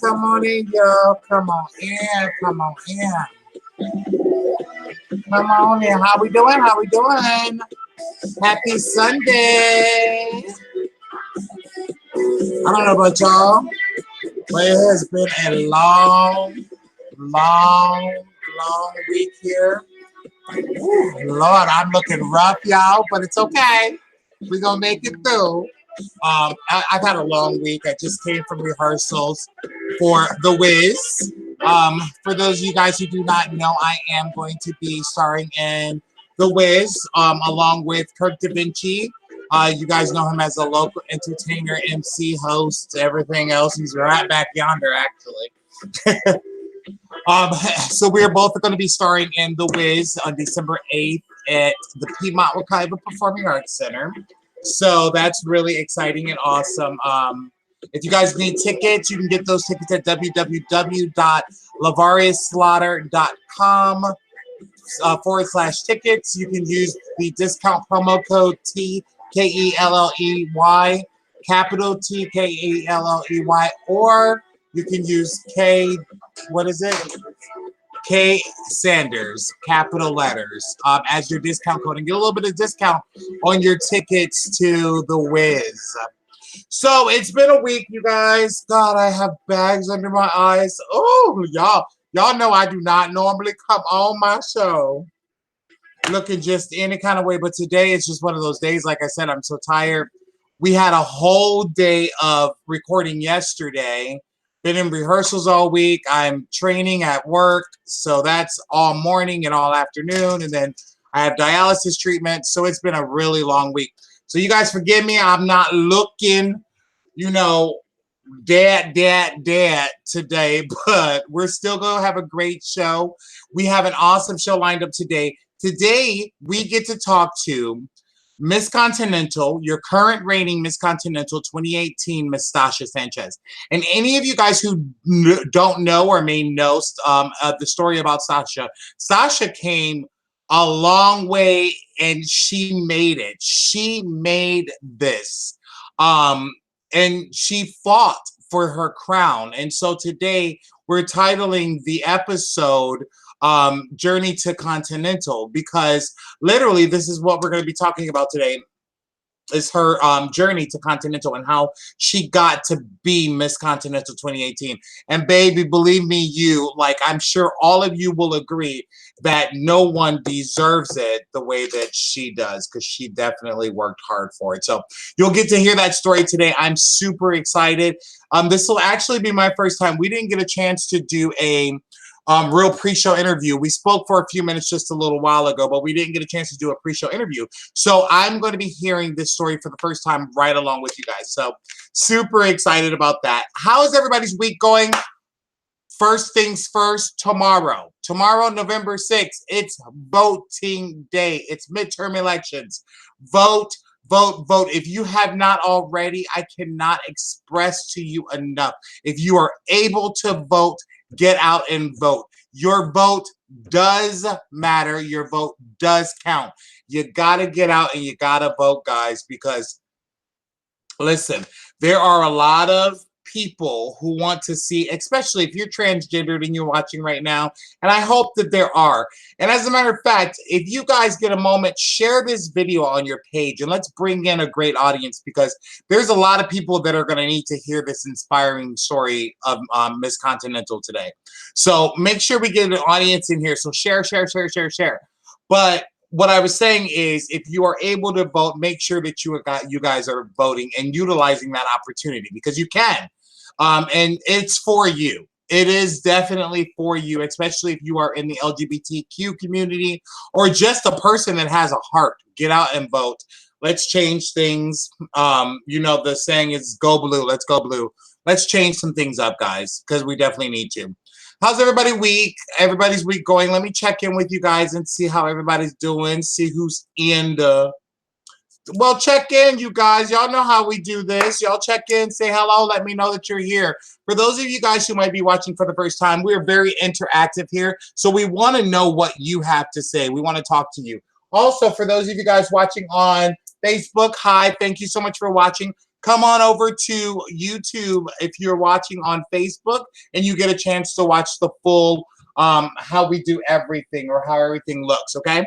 Come on in, y'all. Come on in, come on in. Come on in. How we doing? How we doing? Happy Sunday. I don't know about y'all, but it has been a long week here. Ooh, Lord, I'm looking rough, y'all, but it's okay. We're going to make it through. I've had a long week. I just came from rehearsals for The Wiz. For those of you guys who do not know, I am going to be starring in The Wiz along with Kirk Da Vinci. You guys know him as a local entertainer, MC, host, everything else. He's right back yonder, actually. So we're both going to be starring in The Wiz on December 8th at the Piedmont Wekiva Performing Arts Center. So that's really exciting and awesome. If you guys need tickets, you can get those tickets at www.lavariusslaughter.com/tickets. You can use the discount promo code TKELLEY, capital TKELLEY, or you can use K Sanders, capital letters, as your discount code and get a little bit of discount on your tickets to The Wiz. So it's been a week, you guys. God, I have bags under my eyes. Oh, y'all know I do not normally come on my show looking just any kind of way, but today it's just one of those days. Like I said, I'm so tired. We had a whole day of recording yesterday. Been in rehearsals all week. I'm training at work, so that's all morning and all afternoon, and then I have dialysis treatment, so it's been a really long week. So you guys forgive me. I'm not looking, dad today, but we're still going to have a great show. We have an awesome show lined up today. Today, we get to talk to Miss Continental, your current reigning Miss Continental 2018, Miss Stasha Sanchez. And any of you guys who don't know or may know the story about Stasha, Stasha came a long way and she made it. She made this. And she fought for her crown. And so today we're titling the episode Journey to Continental, because literally this is what we're going to be talking about today, is her journey to Continental and how she got to be Miss Continental 2018. And baby, believe me, I'm sure all of you will agree that no one deserves it the way that she does, because she definitely worked hard for it. So you'll get to hear that story today. I'm super excited. This will actually be my first time. We didn't get a chance to do a real pre-show interview. We spoke for a few minutes just a little while ago, but we didn't get a chance to do a pre-show interview. So I'm going to be hearing this story for the first time right along with you guys. So super excited about that. How is everybody's week going? First things first, tomorrow, November 6th, it's voting day. It's midterm elections. Vote, vote, vote. If you have not already, I cannot express to you enough. If you are able to vote, get out and vote. Your vote does matter. Your vote does count. You got to get out and you got to vote, guys, because listen, there are a lot of people who want to see, especially if you're transgendered and you're watching right now, and I hope that there are. And as a matter of fact, if you guys get a moment, share this video on your page and let's bring in a great audience, because there's a lot of people that are going to need to hear this inspiring story of Miss Continental today. So make sure we get an audience in here. So share, share, share, share, share. But what I was saying is, if you are able to vote, make sure that you guys are voting and utilizing that opportunity, because you can. And it's for you. It is definitely for you, especially if you are in the LGBTQ community or just a person that has a heart. Get out and vote. Let's change things. The saying is go blue. Let's go blue. Let's change some things up, guys, because we definitely need to. How's everybody's week going? Let me check in with you guys and see how everybody's doing. See who's in the... Well, check in, you guys. Y'all know how we do this. Y'all check in, say hello, let me know that you're here. For those of you guys who might be watching for the first time, we're very interactive here. So we want to know what you have to say. We want to talk to you. Also, for those of you guys watching on Facebook, hi, thank you so much for watching. Come on over to YouTube if you're watching on Facebook and you get a chance to watch the full how we do everything or how everything looks, okay?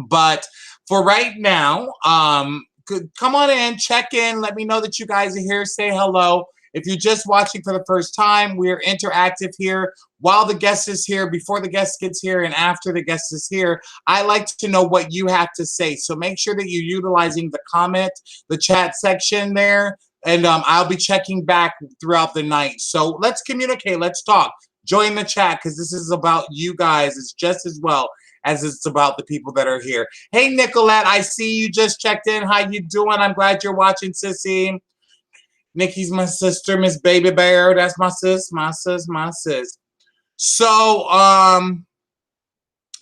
But for right now, come on in, check in, let me know that you guys are here, say hello. If you're just watching for the first time, we're interactive here while the guest is here, before the guest gets here, and after the guest is here. I like to know what you have to say. So make sure that you're utilizing the comment, the chat section there, and I'll be checking back throughout the night. So let's communicate, let's talk. Join the chat, because this is about you guys. It's just as well as it's about the people that are here. Hey, Nicolette, I see you just checked in. How you doing? I'm glad you're watching, sissy. Nikki's my sister, Miss Baby Bear. That's my sis, my sis, my sis. So,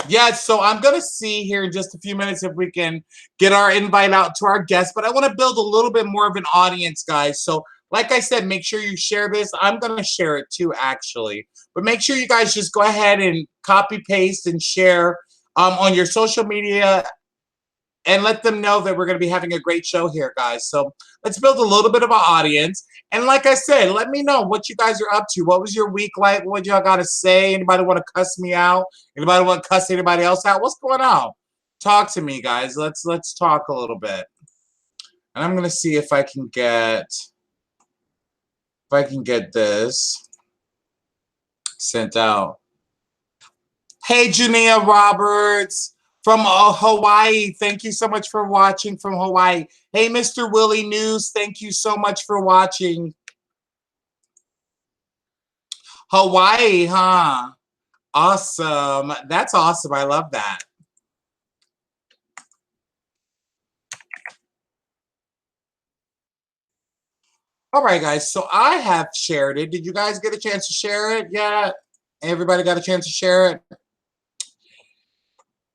yeah, so I'm going to see here in just a few minutes if we can get our invite out to our guests. But I want to build a little bit more of an audience, guys. So, like I said, make sure you share this. I'm going to share it too, actually. But make sure you guys just go ahead and copy, paste, and share on your social media and let them know that we're going to be having a great show here, guys. So let's build a little bit of an audience. And like I said, let me know what you guys are up to. What was your week like? What y'all got to say? Anybody want to cuss me out? Anybody want to cuss anybody else out? What's going on? Talk to me, guys. Let's talk a little bit. And I'm going to see if I can get this sent out. Hey, Junia Roberts from Hawaii. Thank you so much for watching from Hawaii. Hey, Mr. Willie News. Thank you so much for watching. Hawaii, huh? Awesome. That's awesome. I love that. All right, guys. So I have shared it. Did you guys get a chance to share it yet? Everybody got a chance to share it?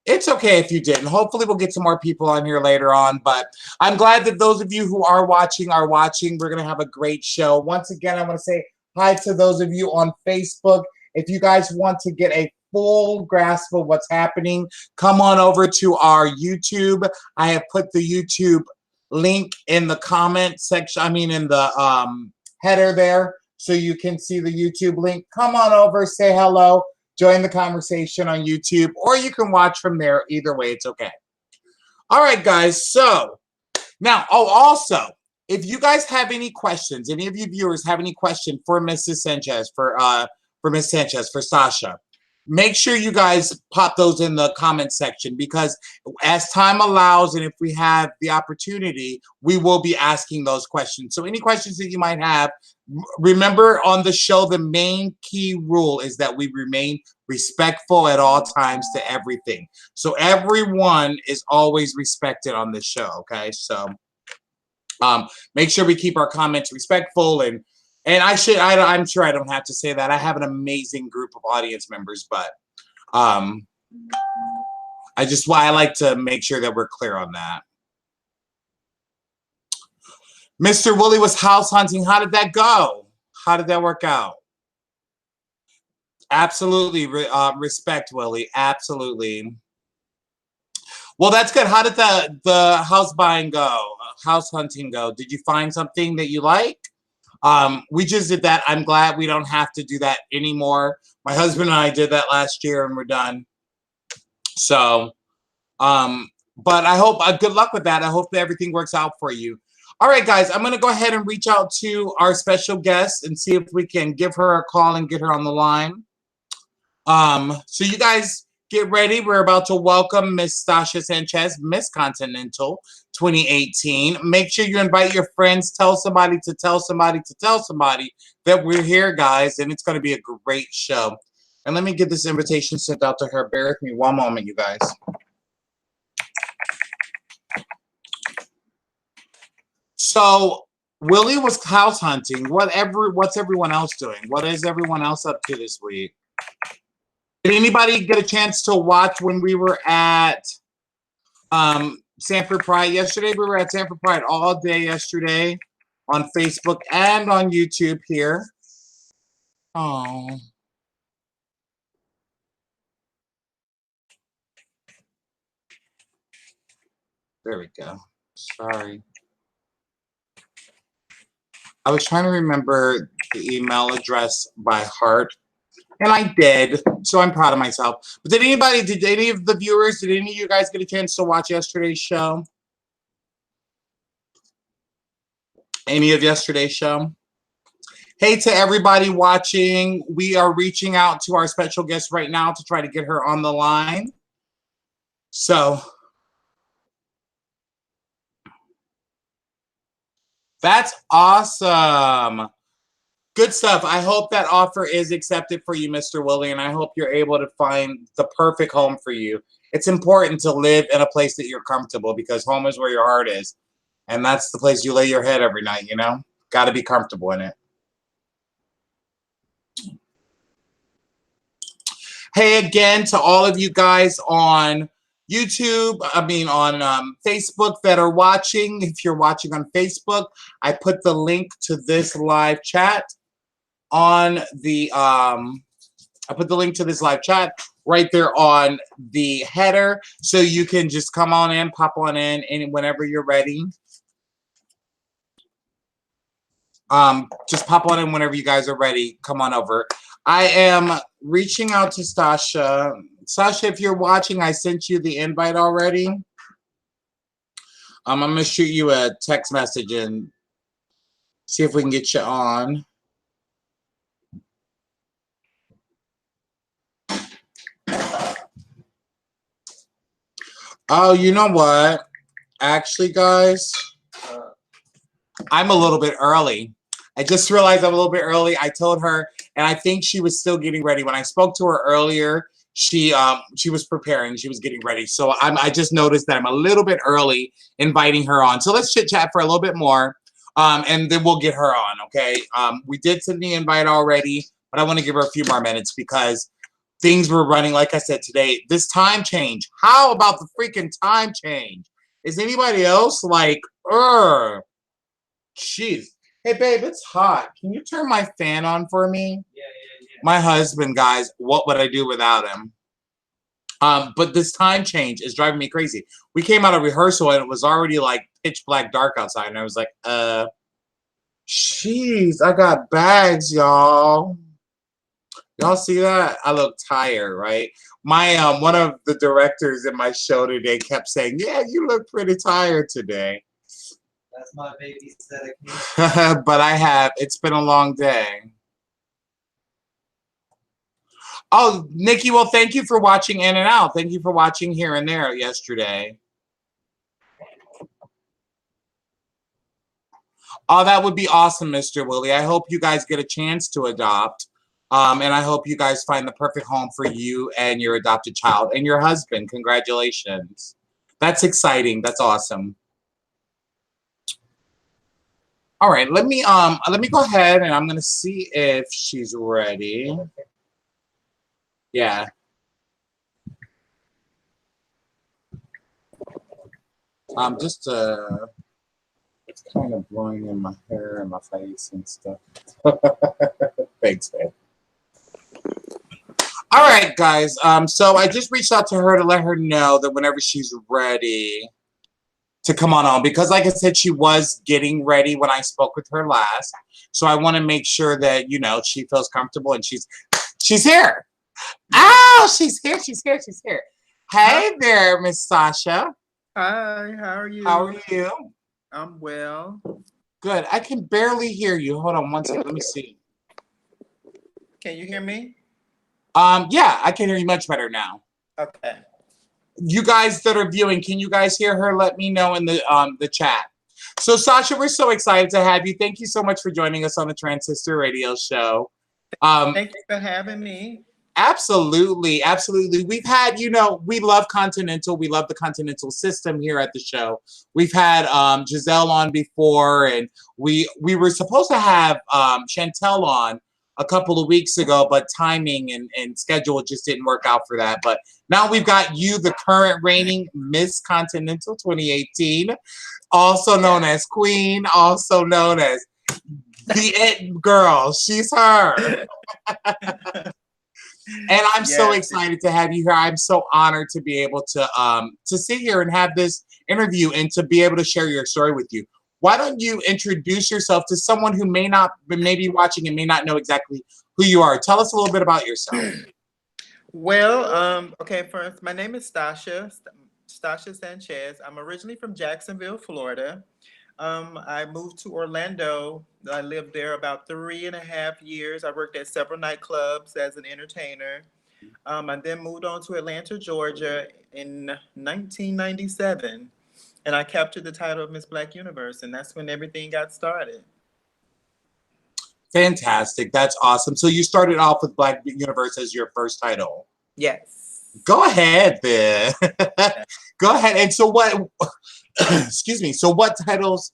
It's okay if you didn't. Hopefully we'll get some more people on here later on, but I'm glad that those of you who are watching. We're going to have a great show. Once again, I want to say hi to those of you on Facebook. If you guys want to get a full grasp of what's happening, come on over to our YouTube. I have put the YouTube link in the comment section. I mean, in the header there so you can see the YouTube link. Come on over, say hello, join the conversation on YouTube, or you can watch from there. Either way, it's okay. All right, guys. So now, also, if you guys have any questions, any of you viewers have any question for Mrs. Sanchez, for Miss Sanchez, for Stasha, make sure you guys pop those in the comment section, because as time allows and if we have the opportunity, we will be asking those questions. So any questions that you might have, remember on the show, the main key rule is that we remain respectful at all times to everything. So everyone is always respected on this show, okay? So make sure we keep our comments respectful, and I'm sure I don't have to say that. I have an amazing group of audience members, but I like to make sure that we're clear on that. Mr. Willie was house hunting. How did that go? How did that work out? Absolutely, respect, Willie. Absolutely. Well, that's good. How did the house buying go? House hunting go? Did you find something that you like? We just did that. I'm glad we don't have to do that anymore. My husband and I did that last year and we're done. So, but I hope, good luck with that. I hope that everything works out for you. All right, guys, I'm going to go ahead and reach out to our special guest and see if we can give her a call and get her on the line. So you guys get ready. We're about to welcome Miss Stasha Sanchez, Miss Continental 2018. Make sure you invite your friends. Tell somebody to tell somebody to tell somebody that we're here, guys, and it's going to be a great show. And let me get this invitation sent out to her. Bear with me one moment, you guys. So Willie was house hunting. What's everyone else doing? What is everyone else up to this week? Did anybody get a chance to watch when we were at Sanford Pride yesterday? We were at Sanford Pride all day yesterday on Facebook and on YouTube here. Oh. There we go. Sorry. I was trying to remember the email address by heart. And I did, so I'm proud of myself. But did any of the viewers, did any of you guys get a chance to watch yesterday's show? Any of yesterday's show? Hey to everybody watching. We are reaching out to our special guest right now to try to get her on the line. So that's awesome. Good stuff. I hope that offer is accepted for you, Mr. Willie, and I hope you're able to find the perfect home for you. It's important to live in a place that you're comfortable, because home is where your heart is. And that's the place you lay your head every night, you know? Got to be comfortable in it. Hey, again, to all of you guys on YouTube, on Facebook that are watching. If you're watching on Facebook, I put the link to this live chat on the live chat right there on the header, so you can just come on in, pop on in, and whenever you're ready. Just pop on in whenever you guys are ready. Come on over. I am reaching out to Stasha. Stasha, if you're watching, I sent you the invite already. I'm going to shoot you a text message and see if we can get you on. Oh, you know what? Actually, guys, I'm a little bit early. I just realized I'm a little bit early. I told her, and I think she was still getting ready. When I spoke to her earlier, she was preparing. She was getting ready. So I just noticed that I'm a little bit early inviting her on. So let's chit chat for a little bit more, and then we'll get her on, okay? We did send the invite already, but I want to give her a few more minutes because things were running, like I said, today. This time change. How about the freaking time change? Is anybody else like, jeez. Hey, babe, it's hot. Can you turn my fan on for me? Yeah. My husband, guys, what would I do without him? But this time change is driving me crazy. We came out of rehearsal and it was already like pitch black dark outside. And I was like, Jeez, I got bags, y'all. Y'all see that? I look tired, right? My one of the directors in my show today kept saying, "Yeah, you look pretty tired today." That's my baby's dedication. But I have. It's been a long day. Oh, Nikki, well, thank you for watching In and Out. Thank you for watching Here and There yesterday. Oh, that would be awesome, Mr. Willie. I hope you guys get a chance to adopt. And I hope you guys find the perfect home for you and your adopted child and your husband. Congratulations. That's exciting. That's awesome. All right, let me go ahead and I'm gonna see if she's ready. Yeah. Just it's kind of blowing in my hair and my face and stuff. Thanks, man. All right, guys. So I just reached out to her to let her know that whenever she's ready to come on, because like I said, she was getting ready when I spoke with her last. So I want to make sure that, you know, she feels comfortable and she's here. Oh, she's here. She's here. She's here. Hey there, Miss Stasha. Hi, how are you? How are you? I'm well. Good. I can barely hear you. Hold on one second. Let me see. Can you hear me? Yeah, I can hear you much better now. Okay. You guys that are viewing, can you guys hear her? Let me know in the chat. So Sasha, we're so excited to have you. Thank you so much for joining us on the Transistor Radio Show. Thank you for having me. Absolutely, absolutely. We've had, you know, we love Continental. We love the Continental system here at the show. We've had Giselle on before, and we were supposed to have Chantel on a couple of weeks ago, but timing and schedule just didn't work out for that. But now we've got you, the current reigning Miss Continental 2018, also known as Queen, also known as the It Girl. She's her. And I'm so excited to have you here. I'm so honored to be able to sit here and have this interview and to be able to share your story with you. Why don't you introduce yourself to someone who may be watching and may not know exactly who you are? Tell us a little bit about yourself. Well, okay, first, my name is Stasha Sanchez. I'm originally from Jacksonville, Florida. I moved to Orlando. I lived there about 3.5 years. I worked at several nightclubs as an entertainer. I then moved on to Atlanta, Georgia in 1997. And I captured the title of Miss Black Universe, and that's when everything got started. Fantastic. That's awesome. So you started off with Black Universe as your first title. Yes. Go ahead then. Go ahead. And so what, excuse me. So what titles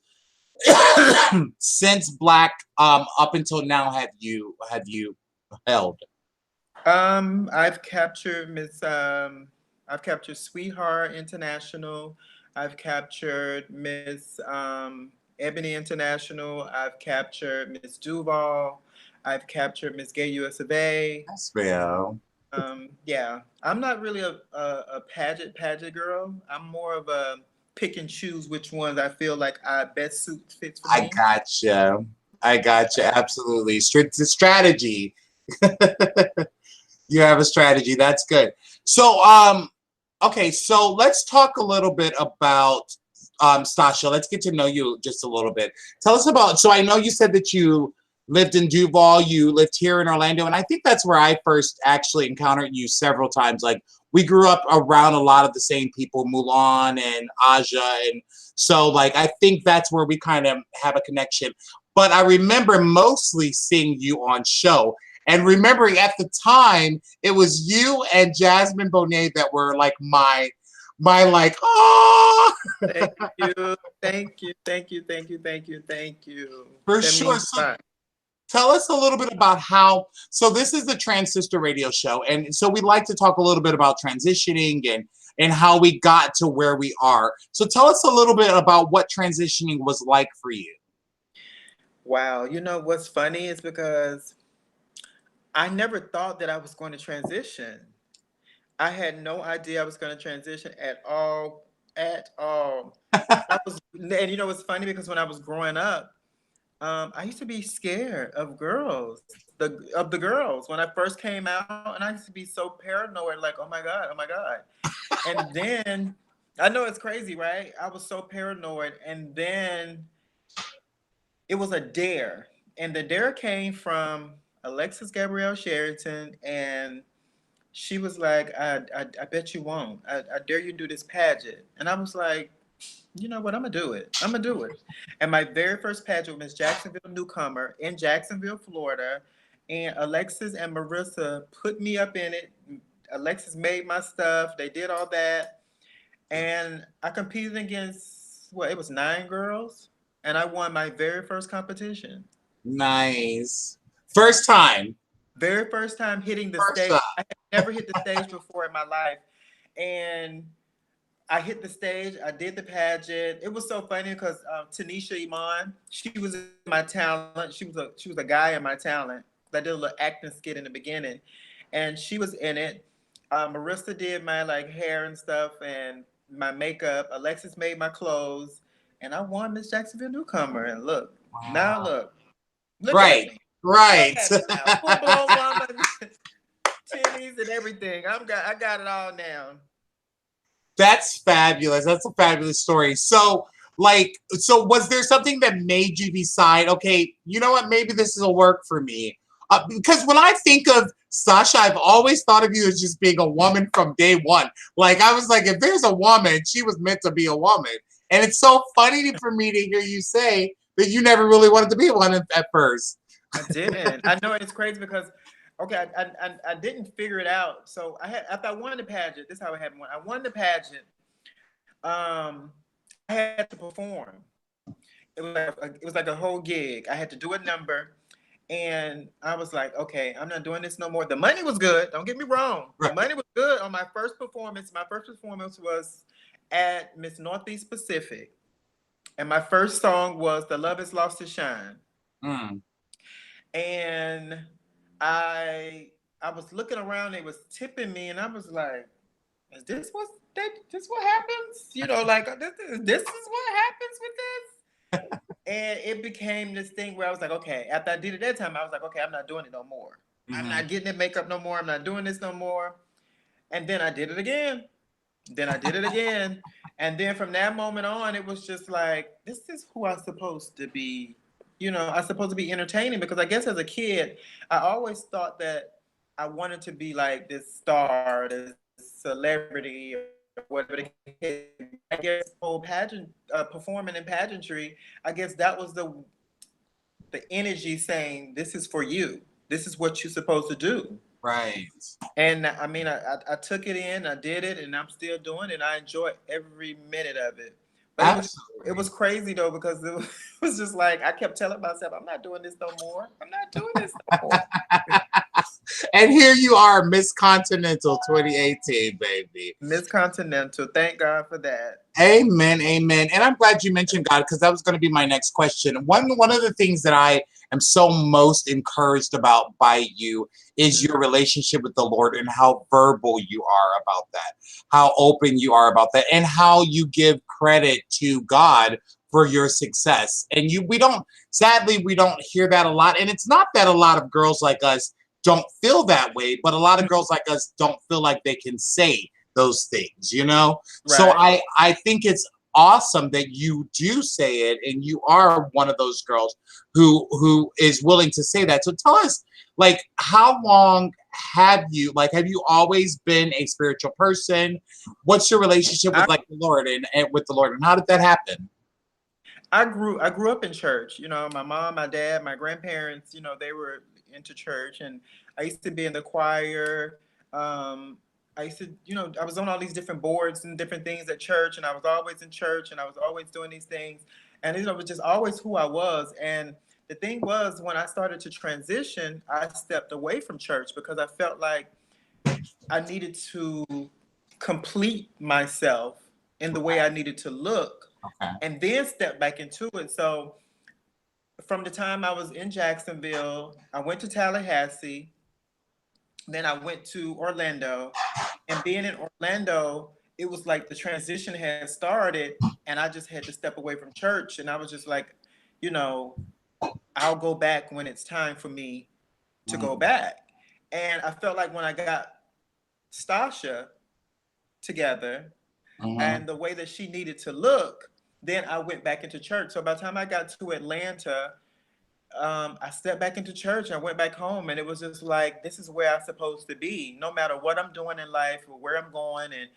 since Black up until now have you held? I've captured I've captured Sweetheart International. I've captured Miss Ebony International. I've captured Miss Duval. I've captured Miss Gay US of A. That's real. Yeah, I'm not really a pageant girl. I'm more of a pick and choose which ones I feel like I best fits for me. I gotcha. Absolutely. Strategy. You have a strategy. That's good. So, okay. So let's talk a little bit about Stasha. Let's get to know you just a little bit. Tell us about. So I know you said that you lived in Duval. You lived here in Orlando, and I think that's where I first actually encountered you several times. Like we grew up around a lot of the same people, Mulan and Aja, and so like I think that's where we kind of have a connection. But I remember mostly seeing you on show. And remembering at the time, it was you and Jasmine Bonet that were like my like, oh. Thank you. For sure. So tell us a little bit about how, so this is the Transistor Radio Show. And so we like to talk a little bit about transitioning and how we got to where we are. So tell us a little bit about what transitioning was like for you. Wow. You know, what's funny is because I never thought that I was going to transition. I had no idea I was going to transition at all. And you know, it's funny because when I was growing up, I used to be scared of the girls when I first came out, and I used to be so paranoid, like, oh my God. And then I know it's crazy, right? I was so paranoid, and then it was a dare, and the dare came from Alexis Gabrielle Sheraton, and she was like, I bet you won't. I dare you do this pageant. And I was like, you know what? I'm gonna do it. I'm gonna do it. And my very first pageant was Jacksonville Newcomer in Jacksonville, Florida. And Alexis and Marissa put me up in it. Alexis made my stuff. They did all that. And I competed against, well, it was 9 girls. And I won my very first competition. Nice. First time. Very first time hitting the First stage. time. I had never hit the stage before in my life. And I hit the stage. I did the pageant. It was so funny because Tanisha Iman, she was in my talent. She was a guy in my talent. I did a little acting skit in the beginning, and she was in it. Marissa did my like hair and stuff and my makeup. Alexis made my clothes, and I won Miss Jacksonville Newcomer. And look, now Wow. look at Right. me. Right. Look at me now, full blown woman, titties and everything. I got it all now. That's fabulous. That's a fabulous story. So, so was there something that made you decide, okay, you know what, maybe this will work for me? Because when I think of Sasha, I've always thought of you as just being a woman from day one. Like, I was like, if there's a woman, she was meant to be a woman. And it's so funny for me to hear you say that you never really wanted to be one at first. I didn't. I know it's crazy because, okay, I didn't figure it out. So I had after I won the pageant. This is how it happened. When I won the pageant, I had to perform. It was like a whole gig. I had to do a number, and I was like, okay, I'm not doing this no more. The money was good. Don't get me wrong. The Right. money was good on my first performance. My first performance was at Miss Northeast Pacific, and my first song was "The Love Is Lost to Shine." Mm. And I was looking around, they was tipping me, and I was like, is this what happens? Like this is what happens with this? And it became this thing where I was like, okay, after I did it that time, I was like, okay, I'm not doing it no more. I'm Mm-hmm. not getting it makeup no more. I'm not doing this no more. And then I did it again. Then I did it again. And then from that moment on, it was just like, this is who I'm supposed to be. I'm supposed to be entertaining because I guess as a kid, I always thought that I wanted to be like this star, this celebrity, or whatever the case. I guess whole pageant, performing in pageantry, I guess that was the energy saying, this is for you. This is what you're supposed to do. Right. And I mean, I took it in, I did it, and I'm still doing it. I enjoy every minute of it. But it was Absolutely. crazy though because it was just like I kept telling myself, I'm not doing this no more. I'm not doing this no more. And here you are, Miss Continental 2018, baby. Miss Continental, thank God for that. Amen, amen. And I'm glad you mentioned God because that was going to be my next question. One of the things that I am so most encouraged about by you is your relationship with the Lord and how verbal you are about that, how open you are about that, and how you give credit to God for your success. And sadly, we don't hear that a lot. And it's not that a lot of girls like us don't feel that way, but a lot of girls like us don't feel like they can say those things. So Right. I think it's awesome that you do say it and you are one of those girls who is willing to say that. So tell us, like, how long have you always been a spiritual person? What's your relationship with I, like the Lord and with the Lord, and how did that happen? I grew up in church. My mom, my dad, my grandparents, they were into church, and I used to be in the choir. I used to, I was on all these different boards and different things at church, and I was always in church, and I was always doing these things, and it was just always who I was. And the thing was, when I started to transition, I stepped away from church because I felt like I needed to complete myself in the way I needed to look, Okay. and then step back into it. So from the time I was in Jacksonville, I went to Tallahassee, then I went to Orlando, and being in Orlando, it was like the transition had started, and I just had to step away from church, and I was just like, you know, I'll go back when it's time for me to go back. And I felt like when I got Stasha together Mm-hmm. and the way that she needed to look, then I went back into church. So by the time I got to Atlanta, I stepped back into church. I went back home, and it was just like, this is where I'm supposed to be. No matter what I'm doing in life or where I'm going, and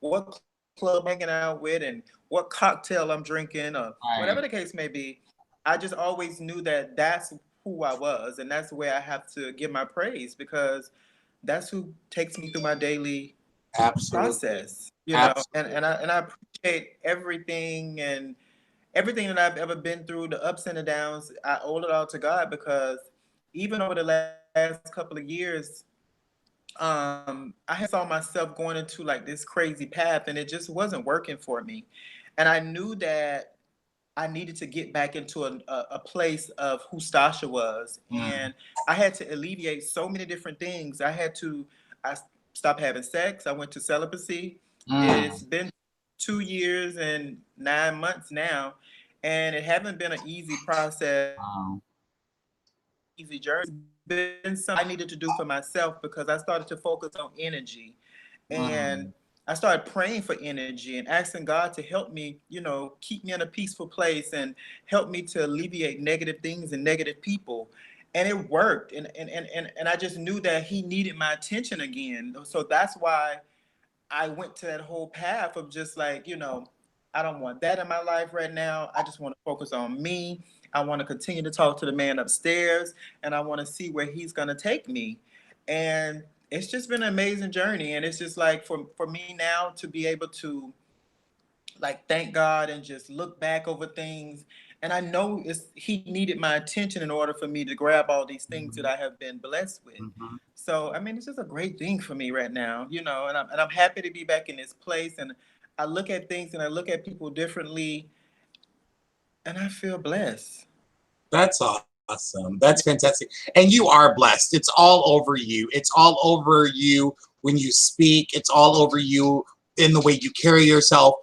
what club I'm hanging out with, and what cocktail I'm drinking, or whatever the Right. case may be, I just always knew that that's who I was, and that's where I have to give my praise, because that's who takes me through my daily Absolutely. process, you know. And Absolutely. I appreciate everything that I've ever been through, the ups and the downs. I owe it all to God, because even over the last couple of years, I had saw myself going into like this crazy path, and it just wasn't working for me. And I knew that I needed to get back into a place of who Stasha was. Mm. And I had to alleviate so many different things. I stopped having sex. I went to celibacy. It's Mm. been 2 years and 9 months now. And it haven't been an easy process, Um, easy journey. It's been something I needed to do for myself, because I started to focus on energy. And mm. I started praying for energy and asking God to help me, keep me in a peaceful place and help me to alleviate negative things and negative people. And it worked. And I just knew that He needed my attention again. So that's why I went to that whole path of just like, I don't want that in my life right now. I just want to focus on me. I want to continue to talk to the man upstairs, and I want to see where he's going to take me. And it's just been an amazing journey. And it's just like for me now to be able to like thank God and just look back over things. And I know He needed my attention in order for me to grab all these things that Mhm. I have been blessed with. Mhm. So I mean, it's just a great thing for me right now, and I'm happy to be back in this place. And I look at things and I look at people differently, and I feel blessed. That's awesome. That's fantastic. And you are blessed. It's all over you. It's all over you when you speak. It's all over you in the way you carry yourself.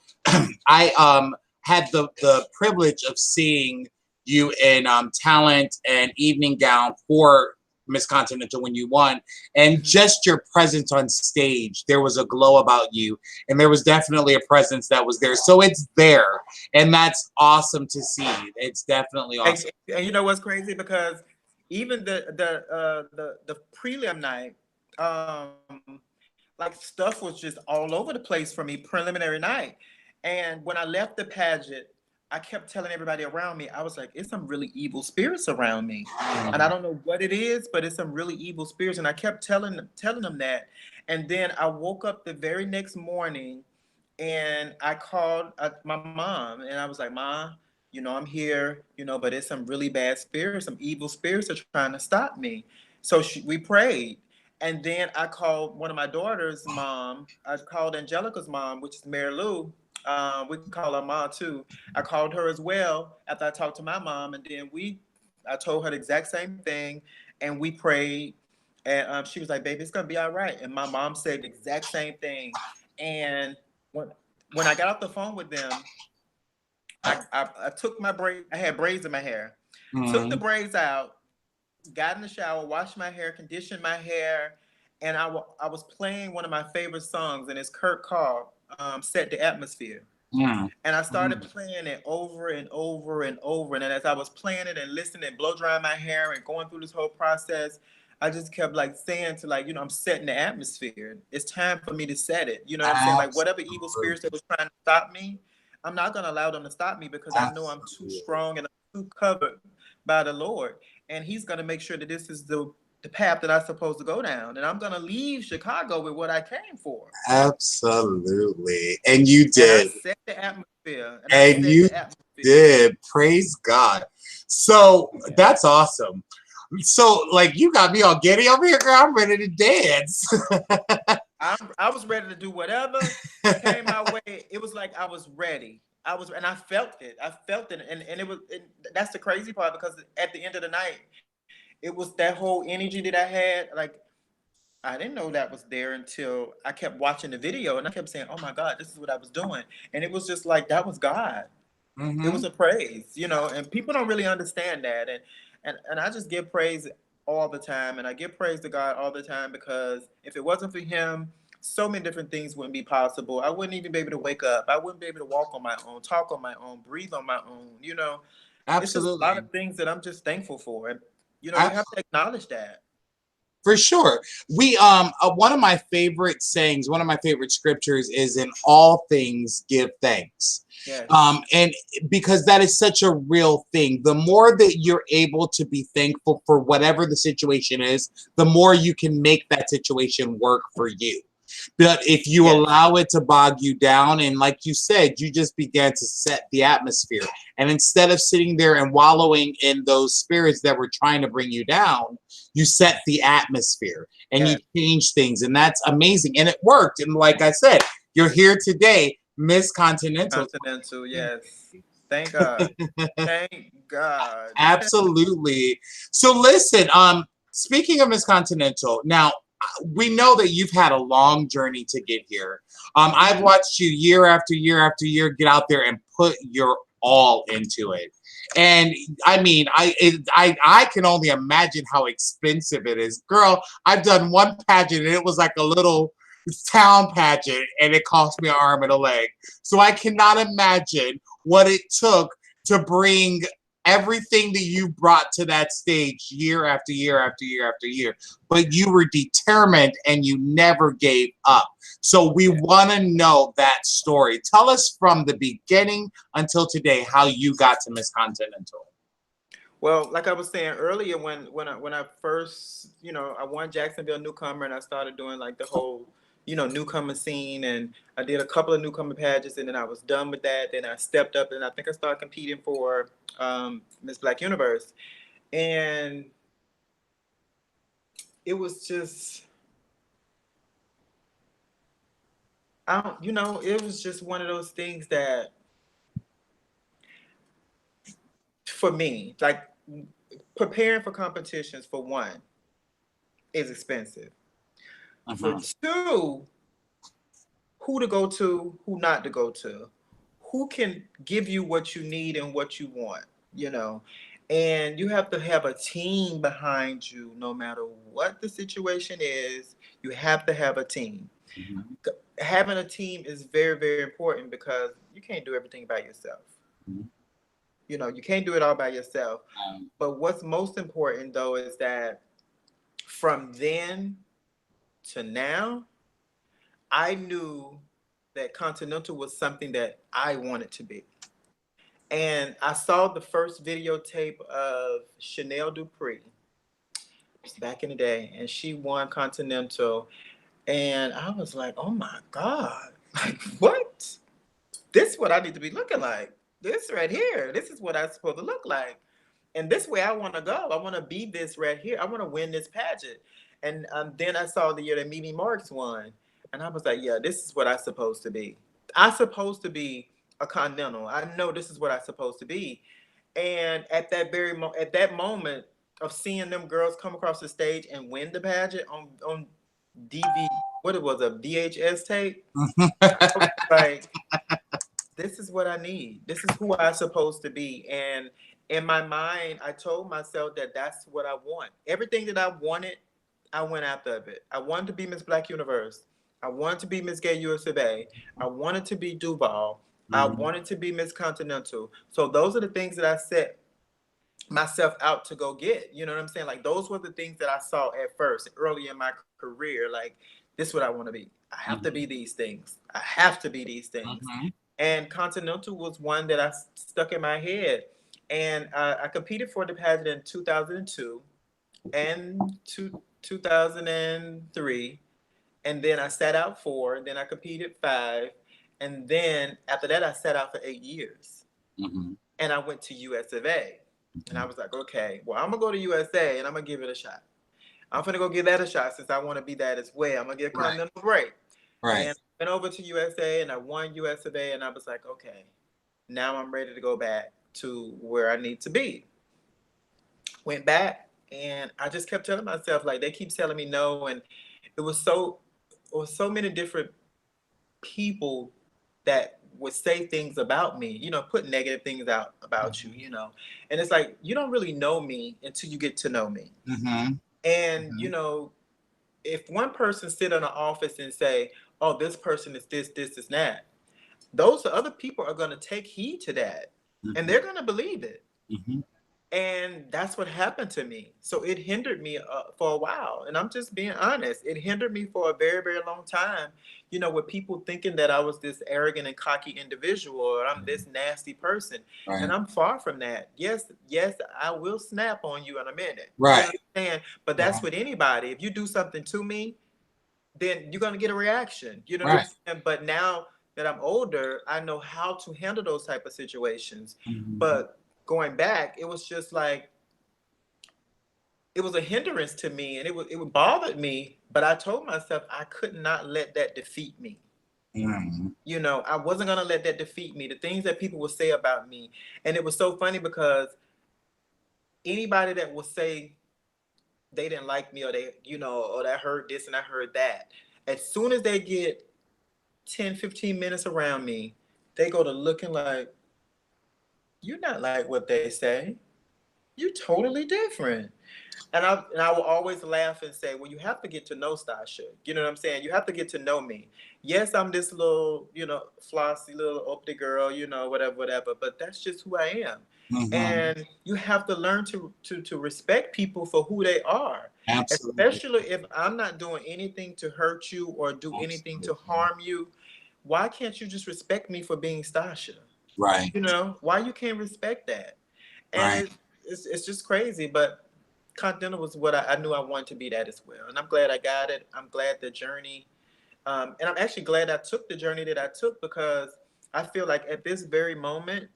I had the privilege of seeing you in talent and evening gown for Miss Continental when you won, and Mhm. just your presence on stage, there was a glow about you, and there was definitely a presence that was there. So it's there, and that's awesome to see. It's definitely awesome. And you know what's crazy? Because even the prelim night, like stuff was just all over the place for me, preliminary night. And when I left the pageant, I kept telling everybody around me, I was like, it's some really evil spirits around me. And I Mm. don't know what it is, but it's some really evil spirits. And I kept telling them that. And then I woke up the very next morning, and I called my mom, and I was like, Ma, I'm here, but it's some really bad spirits, some evil spirits are trying to stop me. So we prayed. And then I called one of my daughter's mom. I called Angelica's mom, which is Mary Lou. We can call her mom too. I called her as well after I talked to my mom. And then I told her the exact same thing, and we prayed. And she was like, baby, it's going to be all right. And my mom said the exact same thing. And when, when I got off the phone with them, I took my braid. I had braids in my hair. Took the Mm. braids out, got in the shower, washed my hair, conditioned my hair, and I was playing one of my favorite songs, and it's Kurt Carr, "Set the Atmosphere." Mm. And I started Mm. playing it over and over and over. And then as I was playing it and listening, blow drying my hair and going through this whole process, I just kept like saying to like, I'm setting the atmosphere. It's time for me to set it. You know what I'm saying? Like whatever evil spirits that Absolutely. was trying to stop me, I'm not gonna allow them to stop me, because I know I'm too Absolutely. strong and I'm too covered by the Lord. And He's gonna make sure that this is the path that I'm supposed to go down. And I'm gonna leave Chicago with what I came for. Absolutely. And you And I did. set the atmosphere. And I And set you the atmosphere. did. Praise God. So Yeah. that's awesome. So, like, you got me all giddy over here, girl. I'm ready to dance. I was ready to do whatever came my way. It was like I was ready. And I felt it. I felt it. And that's the crazy part, because at the end of the night, it was that whole energy that I had. Like, I didn't know that was there until I kept watching the video, and I kept saying, oh my God, this is what I was doing. And it was just like, that was God. It Mm-hmm. was a praise, you know, and people don't really understand that. And I just give praise all the time, and I give praise to God all the time, because if it wasn't for him, so many different things wouldn't be possible. I wouldn't even be able to wake up. I wouldn't be able to walk on my own, talk on my own, breathe on my own. You know, it's just a lot Absolutely. of things that I'm just thankful for. And you know, you have to acknowledge that. For sure. We one of my favorite sayings, one of my favorite scriptures is in all things give thanks. Yes. And because that is such a real thing. The more that you're able to be thankful for whatever the situation is, the more you can make that situation work for you. But if you Yes. allow it to bog you down, and like you said, you just began to set the atmosphere. And instead of sitting there and wallowing in those spirits that were trying to bring you down, you set the atmosphere and you Yes. change things. And that's amazing. And it worked. And like I said, you're here today, Miss Continental. Continental. Yes. Thank God. Thank God. Absolutely. So listen, speaking of Miss Continental, now we know that you've had a long journey to get here. I've watched you year after year after year get out there and put your all into it. And I mean, I can only imagine how expensive it is. Girl, I've done one pageant and it was like a little town pageant and it cost me an arm and a leg. So I cannot imagine what it took to bring everything that you brought to that stage year after year after year after year. But you were determined and you never gave up. So we want to know that story. Tell us from the beginning until today how you got to Miss Continental. Well, like I was saying earlier, when I first, you know, I won Jacksonville newcomer, and I started doing like the whole, you know, newcomer scene, and I did a couple of newcomer pageants, and then I was done with that. Then I stepped up, and I think I started competing for Miss Black Universe, and it was just, I don't, you know, it was just one of those things that, for me, like preparing for competitions, for one, is expensive. For Uh-huh. two, who to go to, who not to go to, who can give you what you need and what you want, you know. And you have to have a team behind you no matter what the situation is. You have to have a team. Mhm. Having a team is very, very important, because you can't do everything by yourself. Mhm. You know, you can't do it all by yourself. Um, But what's most important though is that from then to now, I knew that Continental was something that I wanted to be. And I saw the first videotape of Chanel Dupree. It was back in the day, and she won Continental. And I was like, oh my God, like what? This is what I need to be looking like. This right here, this is what I'm supposed to look like. And this way I want to go. I want to be this right here. I want to win this pageant. And then I saw the year that Mimi Marks won. And I was like, yeah, this is what I'm supposed to be. I'm supposed to be a Continental. I know this is what I'm supposed to be. And at that at that moment of seeing them girls come across the stage and win the pageant on DV, what it was, a VHS tape, I was like, this is what I need. This is who I'm supposed to be. And in my mind, I told myself that that's what I want. Everything that I wanted, I went after of it. I wanted to be Miss Black Universe. I wanted to be Miss Gay USA. I wanted to be Duval. I mhm. wanted to be Miss Continental. So those are the things that I set myself out to go get. You know what I'm saying? Like those were the things that I saw at first, early in my career. Like, this is what I want to be. I have to be Mhm. these things. I have to be these things. Mhm. And Continental was one that I stuck in my head. And I competed for the pageant in 2002 and 2003. And then I sat out 4. Then I competed 5. And then after that, I sat out for 8 years. Mhm. And I went to US of A. And I was like, okay, well, I'm going to go to USA and I'm going to give it a shot. I'm going to go give that a shot since I want to be that as well. I'm going to give Right. Continental a break. Right. And I went over to USA and I won US of A. And I was like, okay, now I'm ready to go back to where I need to be. Went back and I just kept telling myself, like, they keep telling me no. And it was so many different people that would say things about me, you know, put negative things out about you, you know. And it's like, you don't really know me until you get to know me. Mm-hmm. And, Mm-hmm. you know, if one person sit in an office and say, oh, this person is this, that, those other people are going to take heed to that and they're going to believe it. Mm-hmm. And that's what happened to me. So it hindered me for a while. And I'm just being honest. It hindered me for a very, very long time, you know, with people thinking that I was this arrogant and cocky individual or I'm this nasty person. Right. And I'm far from that. Yes, I will snap on you in a minute. Right. You know what I'm saying? But that's with anybody. If you do something to me, then you're going to get a reaction. You know what I'm saying? But now that I'm older, I know how to handle those type of situations. Mm-hmm. But going back, it was just like, it was a hindrance to me and it bothered me, but I told myself I could not let that defeat me. Mm-hmm. You know, I wasn't going to let that defeat me. The things that people would say about me. And it was so funny because anybody that would say they didn't like me or they, you know, or I heard this and I heard that, as soon as they get 10, 15 minutes around me, they go to looking like, you're not like what they say. You're totally different. And I will always laugh and say, well, you have to get to know Stasha. You know what I'm saying? You have to get to know me. Yes, I'm this little, you know, flossy little uppity girl, you know, whatever. But that's just who I am. Mm-hmm. And you have to learn to respect people for who they are. Absolutely. Especially if I'm not doing anything to hurt you or do anything to harm you. Why can't you just respect me for being Stasha? Right. You know, why you can't respect that? And it's just crazy. But Continental was what I knew I wanted to be that as well. And I'm glad I got it. I'm glad the journey, and I'm actually glad I took the journey that I took because I feel like at this very moment,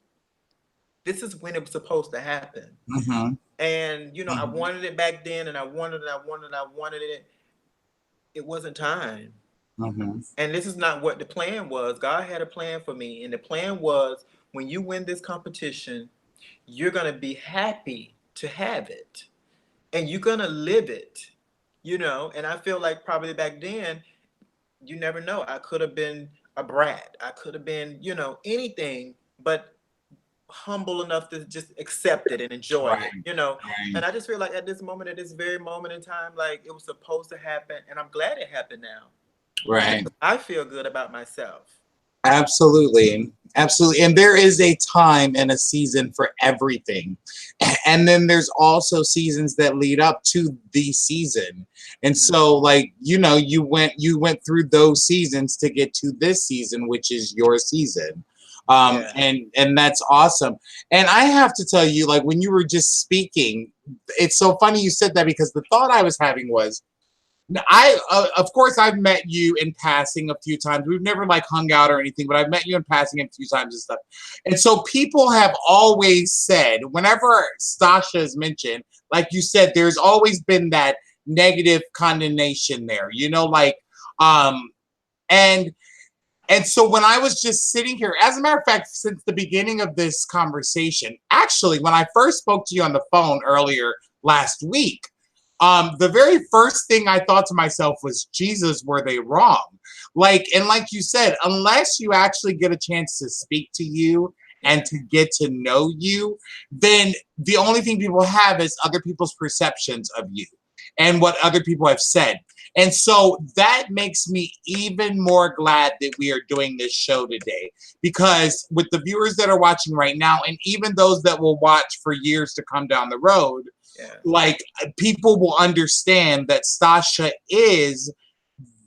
this is when it was supposed to happen. Mm-hmm. And, you know, I wanted it back then and I wanted it. It wasn't time. Mm-hmm. And this is not what the plan was. God had a plan for me. And the plan was when you win this competition, you're going to be happy to have it. And you're going to live it, you know? And I feel like probably back then, you never know. I could have been a brat. I could have been, you know, anything but humble enough to just accept it and enjoy it, you know? And I just feel like at this moment, at this very moment in time, like it was supposed to happen. And I'm glad it happened now. Right. I feel good about myself. Absolutely. Absolutely. And there is a time and a season for everything. And then there's also seasons that lead up to the season. And so like, you know, you went through those seasons to get to this season, which is your season. And that's awesome. And I have to tell you, like when you were just speaking, it's so funny you said that because the thought I was having was, of course, I've met you in passing a few times. We've never like hung out or anything, but I've met you in passing a few times and stuff. And so people have always said, whenever Stasha is mentioned, like you said, there's always been that negative condemnation there, you know, like, and so when I was just sitting here, as a matter of fact, since the beginning of this conversation, actually, when I first spoke to you on the phone earlier last week, the very first thing I thought to myself was, Jesus, were they wrong? Like, and like you said, unless you actually get a chance to speak to you and to get to know you, then the only thing people have is other people's perceptions of you and what other people have said. And so that makes me even more glad that we are doing this show today, because with the viewers that are watching right now, and even those that will watch for years to come down the road, like people will understand that Stasha is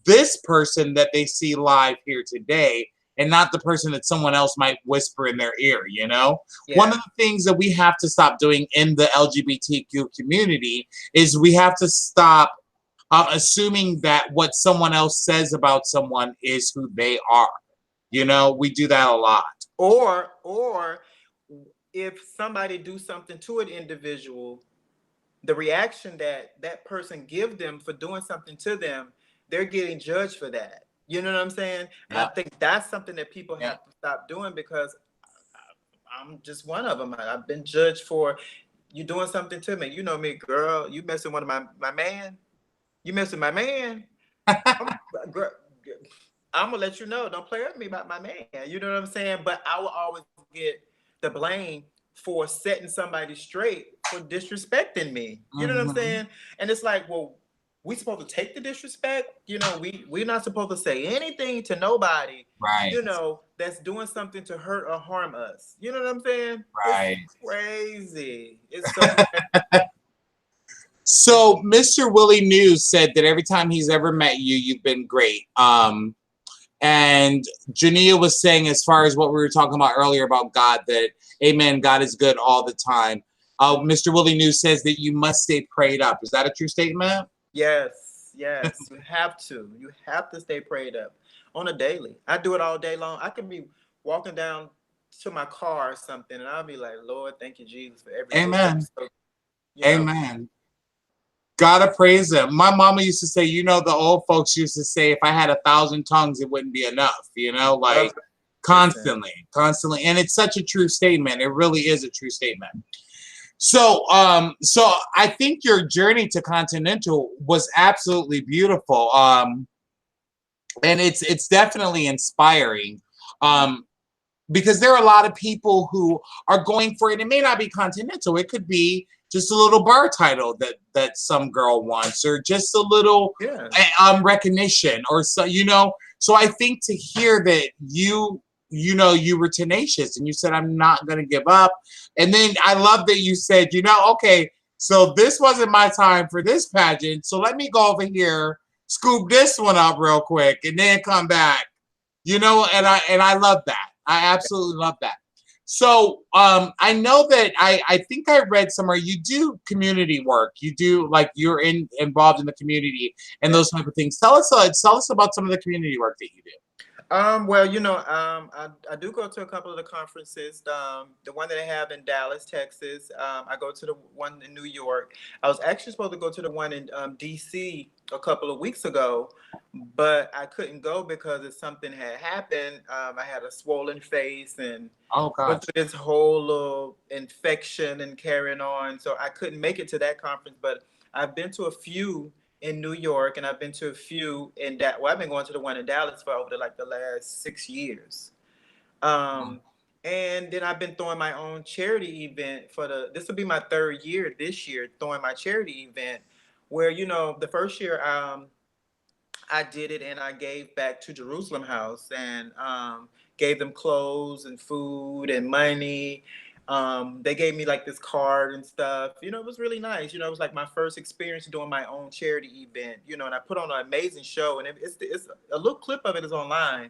this person that they see live here today and not the person that someone else might whisper in their ear, you know? One of the things that we have to stop doing in the LGBTQ community is we have to stop assuming that what someone else says about someone is who they are. You know, we do that a lot. Or if somebody do something to an individual, the reaction that that person give them for doing something to them, they're getting judged for that. You know what I'm saying? And I think that's something that people have to stop doing, because I'm just one of them. I've been judged for you doing something to me. You know me, girl. You messing one of my man. You messing my man. Girl, I'm gonna let you know. Don't play with me about my man. You know what I'm saying? But I will always get the blame for setting somebody straight for disrespecting me. You know what I'm saying? And it's like, well, we supposed to take the disrespect. You know, we're not supposed to say anything to nobody. Right. You know, that's doing something to hurt or harm us. You know what I'm saying? Right. It's crazy. It's so So Mr. Willie News said that every time he's ever met you, you've been great. And Jania was saying, as far as what we were talking about earlier about God, that amen, God is good all the time. Mr. Willie News says that you must stay prayed up. Is that a true statement? yes, yes. You have to. You have to stay prayed up on a daily. I do it all day long. I can be walking down to my car or something, and I'll be like, Lord, thank you, Jesus, for every good Amen. thing. So, you know, Amen. Gotta praise him. My mama used to say, you know, the old folks used to say, if I had 1,000 tongues, it wouldn't be enough, you know, like constantly. And it's such a true statement. It really is a true statement. So, so I think your journey to Continental was absolutely beautiful. And it's definitely inspiring. Because there are a lot of people who are going for it. It may not be Continental. It could be just a little bar title that some girl wants, or just a little recognition, or so, you know. So I think to hear that you know, you were tenacious and you said, I'm not going to give up. And then I love that you said, you know, okay, so this wasn't my time for this pageant. So let me go over here, scoop this one up real quick, and then come back. You know, and I love that. I absolutely love that. So I know that I think I read somewhere you do community work. You do, like, you're involved in the community and those type of things. Tell us about some of the community work that you do. Well, you know, I do go to a couple of the conferences. The one that I have in Dallas, Texas. I go to the one in New York. I was actually supposed to go to the one in DC a couple of weeks ago, but I couldn't go because if something had happened. I had a swollen face and went through this whole little infection and carrying on, so I couldn't make it to that conference. But I've been to a few in New York, and I've been to a few in that. Well, I've been going to the one in Dallas for over the last 6 years. And then I've been throwing my own charity event this will be my third year this year throwing my charity event, where, you know, the first year I did it and I gave back to Jerusalem House and gave them clothes and food and money. They gave me like this card and stuff. You know, it was really nice. You know, it was like my first experience doing my own charity event. You know, and I put on an amazing show. And it's a little clip of it is online.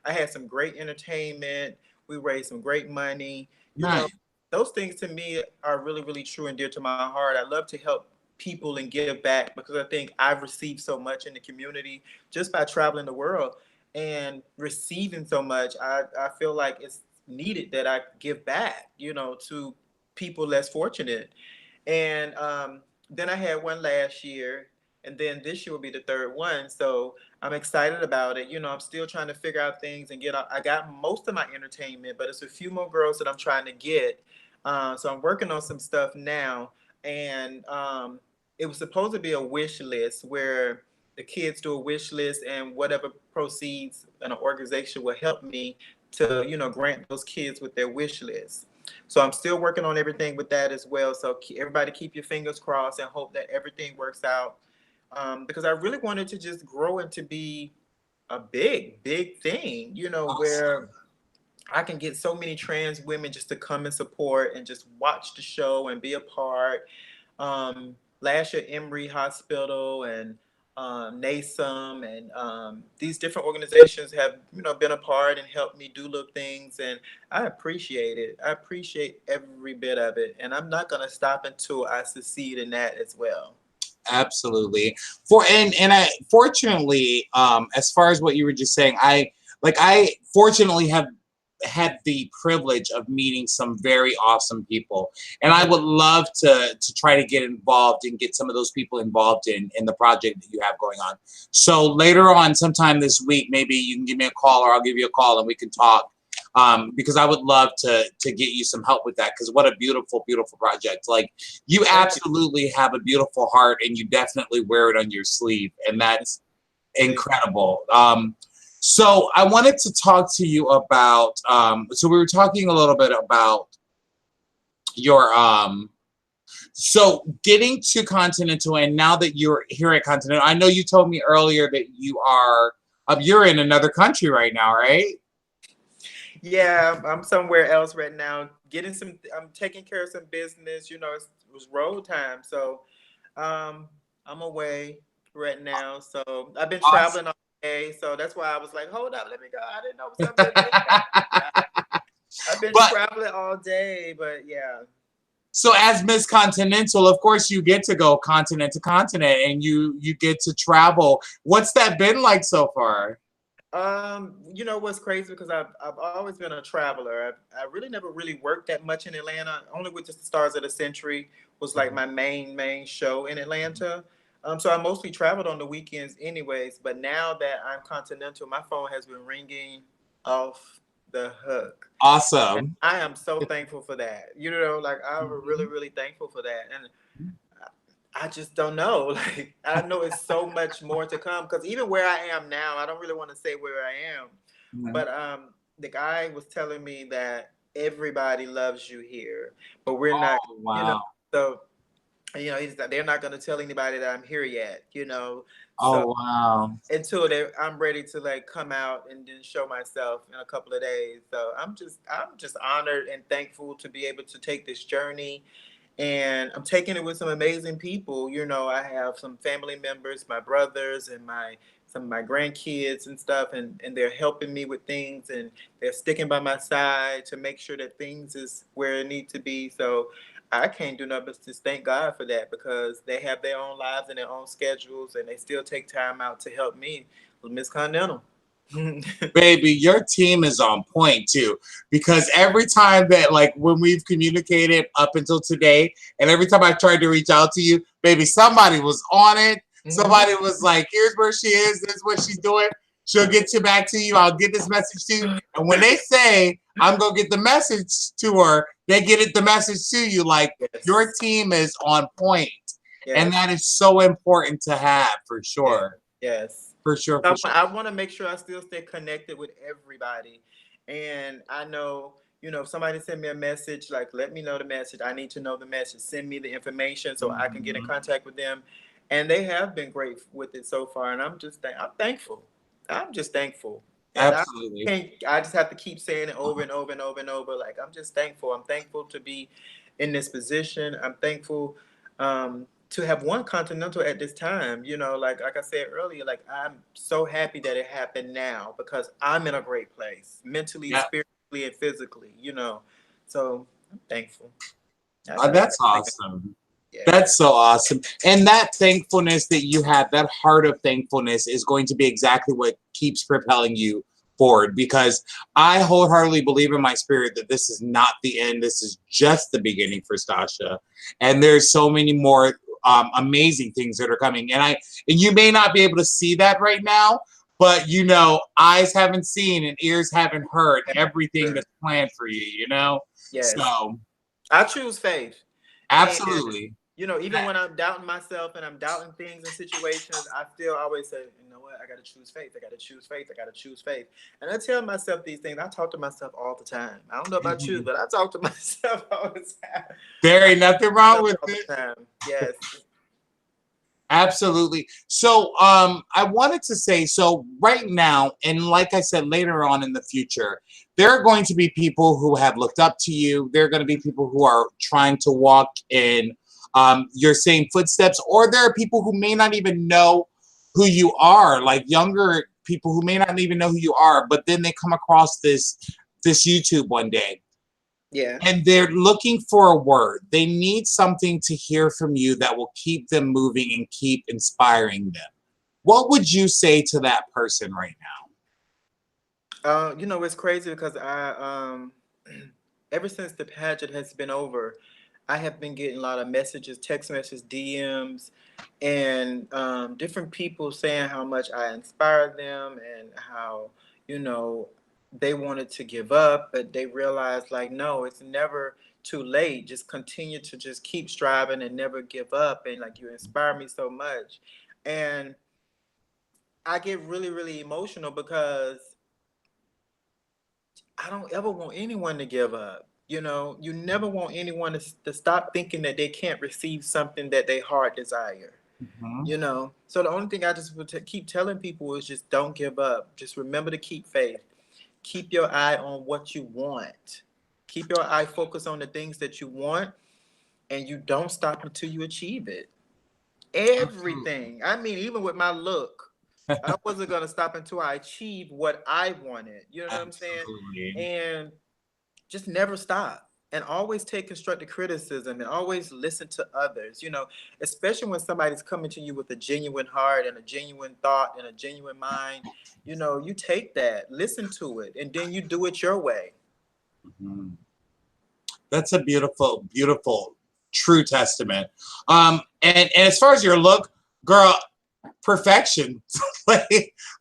I had some great entertainment. We raised some great money. You know, those things to me are really, really true and dear to my heart. I love to help people and give back because I think I've received so much in the community just by traveling the world and receiving so much. I feel like it's needed that I give back, you know, to people less fortunate. And then I had one last year, and then this year will be the third one. So I'm excited about it. You know, I'm still trying to figure out things and I got most of my entertainment, but it's a few more girls that I'm trying to get. So I'm working on some stuff now. And it was supposed to be a wish list where the kids do a wish list, and whatever proceeds an organization will help me to, you know, grant those kids with their wish list. So I'm still working on everything with that as well. So everybody keep your fingers crossed and hope that everything works out. Because I really wanted to just grow and to be a big, big thing, you know, where I can get so many trans women just to come and support and just watch the show and be a part. Last year, Emory Hospital and NASM and these different organizations have, you know, been a part and helped me do little things, and I appreciate it. I appreciate every bit of it, and I'm not gonna stop until I succeed in that as well. Absolutely. And I fortunately, as far as what you were just saying, I fortunately have had the privilege of meeting some very awesome people, and I would love to try to get involved and get some of those people involved in the project that you have going on. So later on, sometime this week, maybe you can give me a call, or I'll give you a call, and we can talk. Because I would love to get you some help with that, because what a beautiful, beautiful project. Like, you absolutely have a beautiful heart, and you definitely wear it on your sleeve, and that's incredible. So I wanted to talk to you about. So we were talking a little bit about your So getting to Continental, and now that you're here at Continental, I know you told me earlier that you're in another country right now, right? Yeah, I'm somewhere else right now. I'm taking care of some business. It was road time, so um, I'm away right now. So I've been Awesome. traveling all day, so that's why I was like, hold up, let me go. I didn't know something did that. I've been But traveling all day, but yeah. so as Miss Continental, of course, you get to go continent to continent, and you get to travel. What's that been like so far? What's crazy because I've always been a traveler. I really never really worked that much in Atlanta. Only with just the Stars of the Century was like my main show in Atlanta. So I mostly traveled on the weekends, anyways. But now that I'm continental, my phone has been ringing off the hook. And Awesome. I am so thankful for that. Like I'm really, Mhm. really thankful for that. And I just don't know. Like I know it's so much more to come because even where I am now, I don't really want to say where I am, Mhm. but the guy was telling me that everybody loves you here, but we're not, Oh you know. wow. So they're not going to tell anybody that I'm here yet. So Oh wow. until I'm ready to like come out and then show myself in a couple of days. So I'm just honored and thankful to be able to take this journey, and I'm taking it with some amazing people. I have some family members, my brothers and some of my grandkids and stuff, and they're helping me with things, and they're sticking by my side to make sure that things is where it needs to be. So I can't do nothing but just thank God for that because they have their own lives and their own schedules, and they still take time out to help me with Miss Continental. Baby, your team is on point too. Because every time that, like, when we've communicated up until today, and every time I tried to reach out to you, baby, somebody was on it. Mhm. Somebody was like, here's where she is, this is what she's doing. She'll get you back to you. I'll get this message to you. And when they say I'm gonna get the message to her, they get the message to you. Like, your Yes. team is on point. And Yes. that is so important to have for Yes. sure. Yes. For sure, I, for sure. I want to make sure I still stay connected with everybody. And I know, if somebody send me a message, like let me know the message. I need to know the message. Send me the information so I can get in Mhm. contact with them. And they have been great with it so far. And I'm thankful. I'm just thankful. And Absolutely. I just have to keep saying it over and over and over and over. Like I'm just thankful. I'm thankful to be in this position. I'm thankful to have won Continental at this time. Like I said earlier, like I'm so happy that it happened now because I'm in a great place mentally, Yeah. spiritually, and physically. So I'm thankful. That's all I That's can think of. awesome. Yeah. That's so awesome. And that thankfulness that you have, that heart of thankfulness, is going to be exactly what keeps propelling you forward. Because I wholeheartedly believe in my spirit that this is not the end. This is just the beginning for Stasha. And there's so many more amazing things that are coming. And you may not be able to see that right now, but eyes haven't seen and ears haven't heard everything that's planned for you. Yes. So I choose faith. And absolutely. even when I'm doubting myself and I'm doubting things and situations, I still always say, you know what, I gotta choose faith. I gotta choose faith. I gotta choose faith. And I tell myself these things. I talk to myself all the time. I don't know about you, but I talk to myself all the time. There I ain't talk nothing to wrong myself with all it. the time. Yes. Absolutely. So I wanted to say, so right now, and like I said, later on in the future, there are going to be people who have looked up to you. There are going to be people who are trying to walk in your same footsteps, or there are people who may not even know who you are, like younger people who may not even know who you are, but then they come across this YouTube one day, Yeah. and they're looking for a word. They need something to hear from you that will keep them moving and keep inspiring them. What would you say to that person right now? It's crazy because ever since the pageant has been over, I have been getting a lot of messages, text messages, DMs, and different people saying how much I inspired them and how, you know, they wanted to give up, but they realized like, no, it's never too late. Just continue to just keep striving and never give up. And like, you inspire me so much. And I get really, really emotional because I don't ever want anyone to give up. You know, you never want anyone to stop thinking that they can't receive something that they heart desire. Mhm. You know, so the only thing I just would keep telling people is just don't give up. Just remember to keep faith. Keep your eye on what you want. Keep your eye focused on the things that you want, and you don't stop until you achieve it. Absolutely. Everything. I mean, even with my look, I wasn't gonna stop until I achieved what I wanted. You know what I'm saying? Absolutely. And just never stop. And always take constructive criticism and always listen to others, you know, especially when somebody's coming to you with a genuine heart and a genuine thought and a genuine mind. You know, you take that, listen to it, and then you do it your way. Mhm. That's a beautiful, beautiful, true testament. And as far as your look, girl, perfection.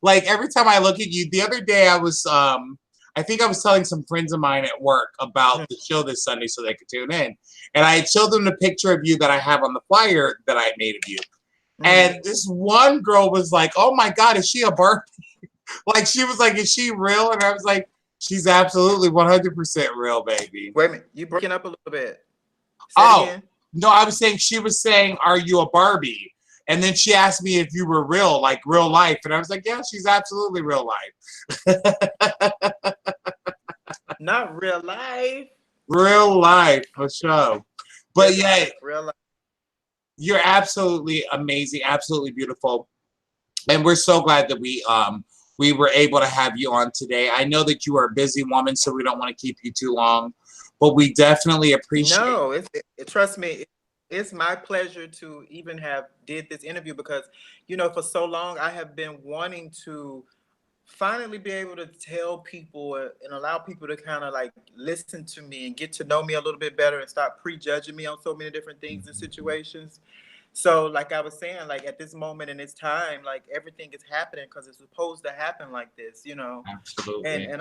like every time I look at you, the other day I think I was telling some friends of mine at work about the show this Sunday so they could tune in. And I had showed them the picture of you that I have on the flyer that I made of you. Mm-hmm. And this one girl was like, "Oh my God, is she a Barbie?" Like she was like, "Is she real?" And I was like, "She's absolutely 100% real, baby." Wait a minute, you breaking up a little bit. Say it Oh, again. no, I was saying she was saying, "Are you a Barbie?" And then she asked me if you were real, like real life. And I was like, "Yeah, she's absolutely real life." Not real life. Real life for sure. But Yes, yeah, real life. you're absolutely amazing, absolutely beautiful. And we're so glad that we were able to have you on today. I know that you are a busy woman, so we don't want to keep you too long. But we definitely appreciate. No, trust me, it's my pleasure to even have did this interview because, you know, for so long I have been wanting to finally be able to tell people and allow people to kind of like listen to me and get to know me a little bit better and stop prejudging me on so many different things and situations. So, like I was saying, like at this moment in this time, like everything is happening because it's supposed to happen like this, you know. And Absolutely.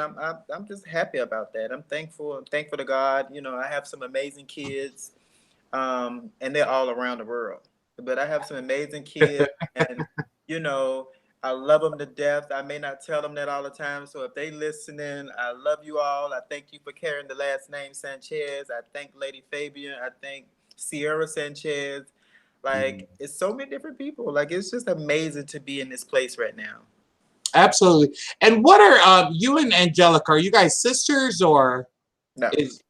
I'm just happy about that. I'm thankful. I'm thankful to God. You know, I have some amazing kids, and they're all around the world. But I have some amazing kids, and you know, I love them to death. I may not tell them that all the time. So if they listening, I love you all. I thank you for carrying the last name Sanchez. I thank Lady Fabian. I thank Sierra Sanchez. Like it's so many different people. Like it's just amazing to be in this place right now. Absolutely. And what are you and Angelica? Are you guys sisters or No, is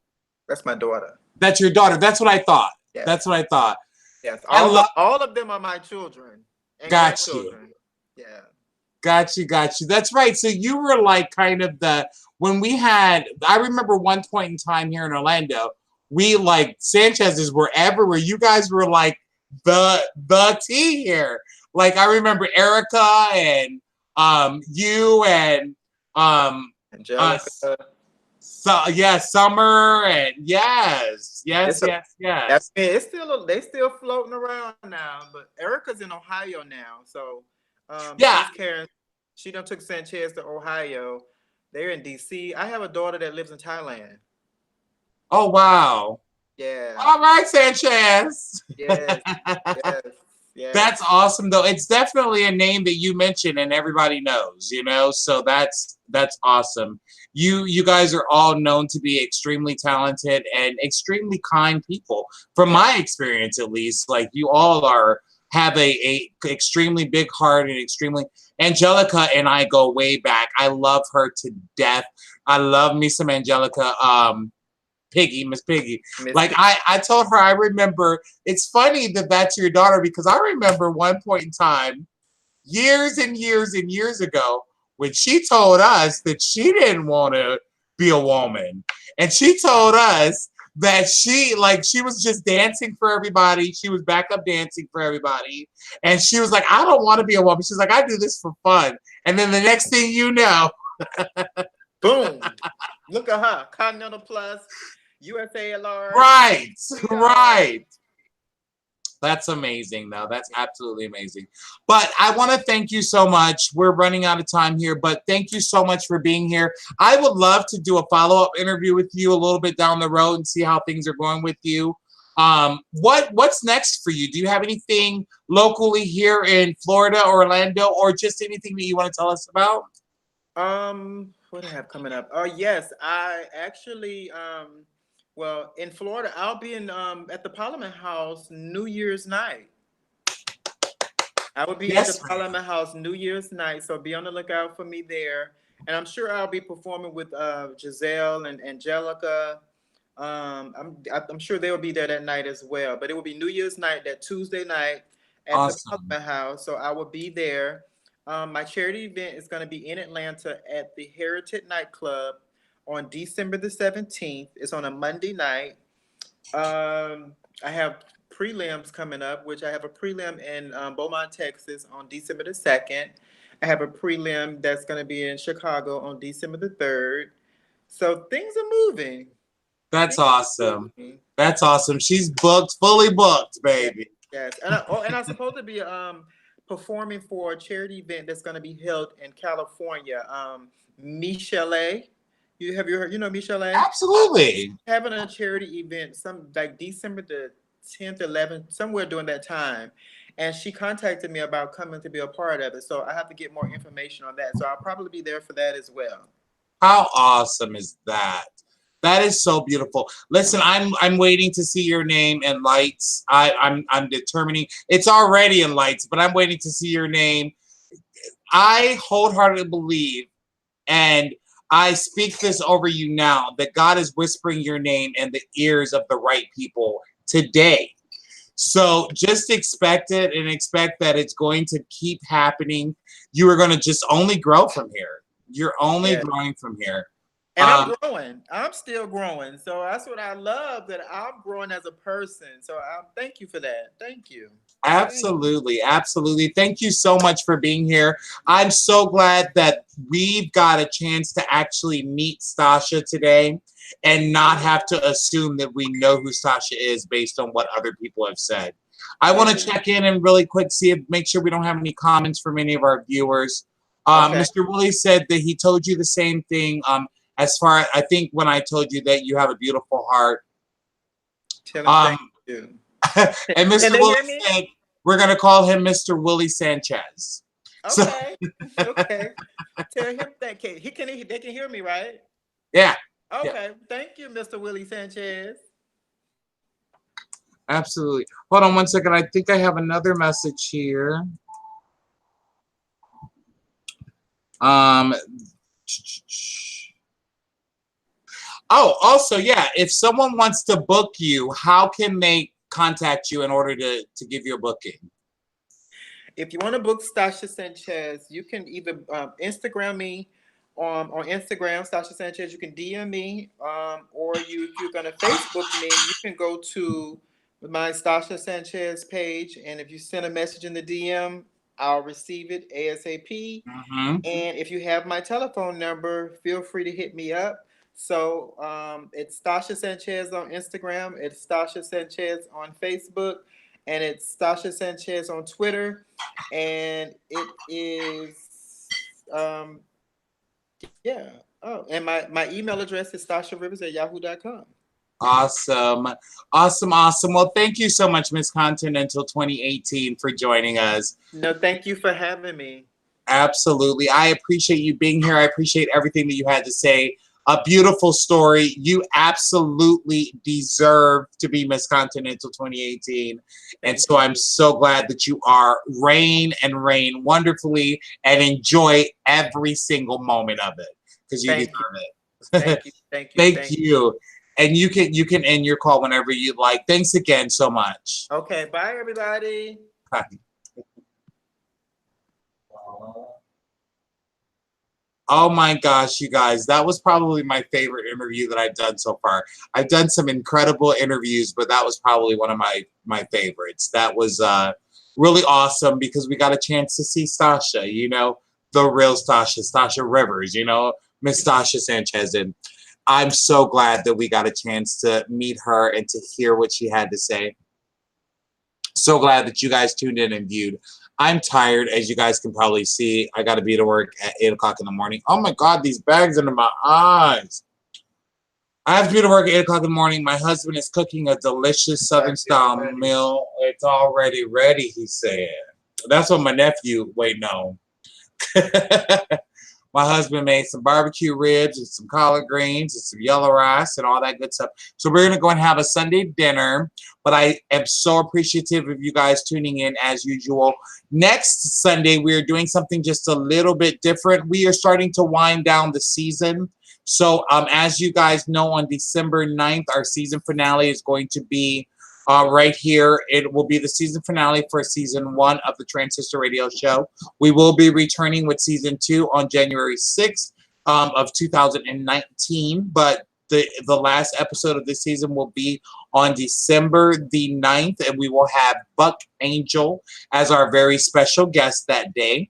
that's my daughter. that's your daughter? That's what I thought. Yes. That's what I thought. Yes, I love. all of them are my children and Got you. grandchildren. Yeah. Got you. Got you. That's right. So you were like kind of the when we had. I remember one point in time here in Orlando, we like Sanchez's were everywhere. You guys were like the tea here. Like I remember Erica and you and us. Angelica. So yeah, Summer and It's a yes. it's still they still floating around now, but Erica's in Ohio now. So Yeah. she's carrying she done took Sanchez to Ohio. They're in DC. I have a daughter that lives in Thailand. Oh wow. Yeah. All right, Sanchez. Yes. Yes. Yes. That's awesome though. It's definitely a name that you mention and everybody knows, you know? So that's awesome. You guys are all known to be extremely talented and extremely kind people. From Yeah. my experience at least, like you all are have a extremely big heart and extremely Angelica and I go way back. I love her to death. I love me some Angelica. Piggy, Miss Piggy. Miss Like I told her, I remember. It's funny that that's your daughter because I remember one point in time, years and years and years ago, when she told us that she didn't want to be a woman, and she told us that she was just dancing for everybody. She was backup dancing for everybody, and she was like, I don't want to be a woman. She's like, I do this for fun. And then the next thing you know, Boom. Look at her. Continental Plus, USA at large. right, Sweetheart. right. That's amazing, though. That's absolutely amazing. But I want to thank you so much. We're running out of time here, but thank you so much for being here. I would love to do a follow-up interview with you a little bit down the road and see how things are going with you. What's next for you? Do you have anything locally here in Florida, Orlando, or just anything that you want to tell us about? What do I have coming up? Oh, yes, I actually, well, in Florida, I'll be in at the Parliament House New Year's night. I will be at the Yes, ma'am. Parliament House New Year's night, so be on the lookout for me there. And I'm sure I'll be performing with Giselle and Angelica. I'm sure they'll be there that night as well. But it will be New Year's night, that Tuesday night at the Awesome. Parliament House. So I will be there. My charity event is going to be in Atlanta at the Heritage Nightclub on December the 17th. It's on a Monday night. I have prelims coming up, which I have a prelim in Beaumont, Texas on December the 2nd. I have a prelim that's going to be in Chicago on December the 3rd. So things are moving. That's Things are awesome. moving. That's awesome. She's booked, fully booked, Yes, baby. yes. And I'm supposed to be performing for a charity event that's going to be held in California. Michelle, you heard, you know Michelle? Absolutely. Having a charity event some like December the 10th, 11th, somewhere during that time. And she contacted me about coming to be a part of it. So I have to get more information on that. So I'll probably be there for that as well. How awesome is that? That is so beautiful. Listen, I'm waiting to see your name in lights. I'm determining it's already in lights, but I'm waiting to see your name. I wholeheartedly believe, and I speak this over you now, that God is whispering your name in the ears of the right people today. So just expect it and expect that it's going to keep happening. You are going to just only grow from here. You're only Yeah. growing from here. And I'm growing. I'm still growing. So that's what I love, that I'm growing as a person. So thank you for that. Thank you. Absolutely, absolutely. Thank you so much for being here. I'm so glad that we've got a chance to actually meet Stasha today and not have to assume that we know who Stasha is based on what other people have said. I want to check in and really quick make sure we don't have any comments from any of our viewers. Okay. Mr. Willie said that he told you the same thing. As far as I think when I told you that you have a beautiful heart. Tell him thank you. And Mr. Willie said we're gonna call him Mr. Willie Sanchez. Okay. So, okay. Tell him thank you. They can hear me, right? Yeah. Okay. Yeah. Thank you, Mr. Willie Sanchez. Absolutely. Hold on one second. I think I have another message here. Oh, also, yeah, if someone wants to book you, how can they contact you in order to give you a booking? If you want to book Stasha Sanchez, you can either Instagram me on Instagram, Stasha Sanchez. You can DM me, or if you're going to Facebook me, you can go to my Stasha Sanchez page, and if you send a message in the DM, I'll receive it ASAP. Mm-hmm. And if you have my telephone number, feel free to hit me up. So it's Stasha Sanchez on Instagram, it's Stasha Sanchez on Facebook, and it's Stasha Sanchez on Twitter. And it is, yeah. Oh, and my email address is stasharivers@yahoo.com. Awesome. Awesome. Awesome. Well, thank you so much, Miss Continental 2018, for joining us. No, thank you for having me. Absolutely. I appreciate you being here. I appreciate everything that you had to say. A beautiful story. You absolutely deserve to be Miss Continental 2018. And so I'm so glad that you are. Reign and reign wonderfully and enjoy every single moment of it because you deserve it. Thank you. Thank you. Thank you. And you can end your call whenever you'd like. Thanks again so much. Okay. Bye, everybody. Bye. Oh my gosh, you guys, that was probably my favorite interview that I've done so far. I've done some incredible interviews, but that was probably one of my favorites. That was really awesome because we got a chance to see Stasha, you know, the real Stasha, Stasha Rivers, you know, Miss Stasha Sanchez. And I'm so glad that we got a chance to meet her and to hear what she had to say. So glad that you guys tuned in and viewed. I'm tired, as you guys can probably see. I got to be to work at 8 o'clock in the morning. Oh my God, these bags under my eyes. I have to be to work at 8 o'clock in the morning. My husband is cooking a delicious Southern style meal. It's already ready, he said. That's what my nephew, wait, no. My husband made some barbecue ribs and some collard greens and some yellow rice and all that good stuff. So we're going to go and have a Sunday dinner. But I am so appreciative of you guys tuning in as usual. Next Sunday, we are doing something just a little bit different. We are starting to wind down the season. So as you guys know, on December 9th, our season finale is going to be right here. It will be the season finale for season 1 of the Transistor Radio Show. We will be returning with season 2 on January 6th of 2019, but the last episode of this season will be on December the 9th, and we will have Buck Angel as our very special guest that day.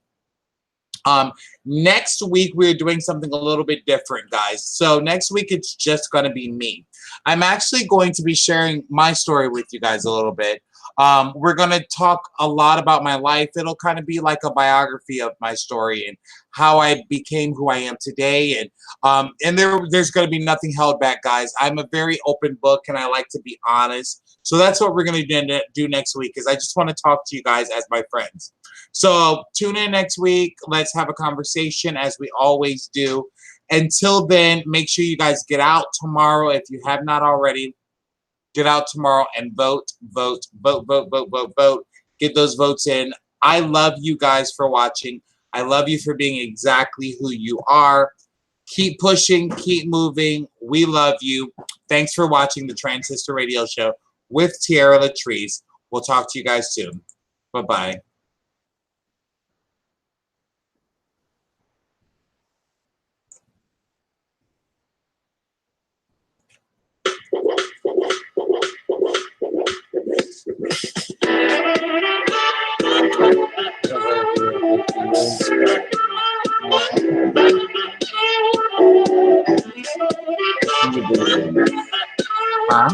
Next week, we're doing something a little bit different, guys. So next week, it's just going to be me. I'm actually going to be sharing my story with you guys a little bit. We're going to talk a lot about my life. It'll kind of be like a biography of my story and how I became who I am today. And there's going to be nothing held back, guys. I'm a very open book, and I like to be honest. So that's what we're going to do next week, is I just want to talk to you guys as my friends. So tune in next week. Let's have a conversation as we always do. Until then, make sure you guys get out tomorrow if you have not already. Get out tomorrow and vote, vote, vote, vote, vote, vote, vote. Get those votes in. I love you guys for watching. I love you for being exactly who you are. Keep pushing, keep moving. We love you. Thanks for watching the Transistor Radio Show with Tiara Latrice. We'll talk to you guys soon. Bye-bye. Huh?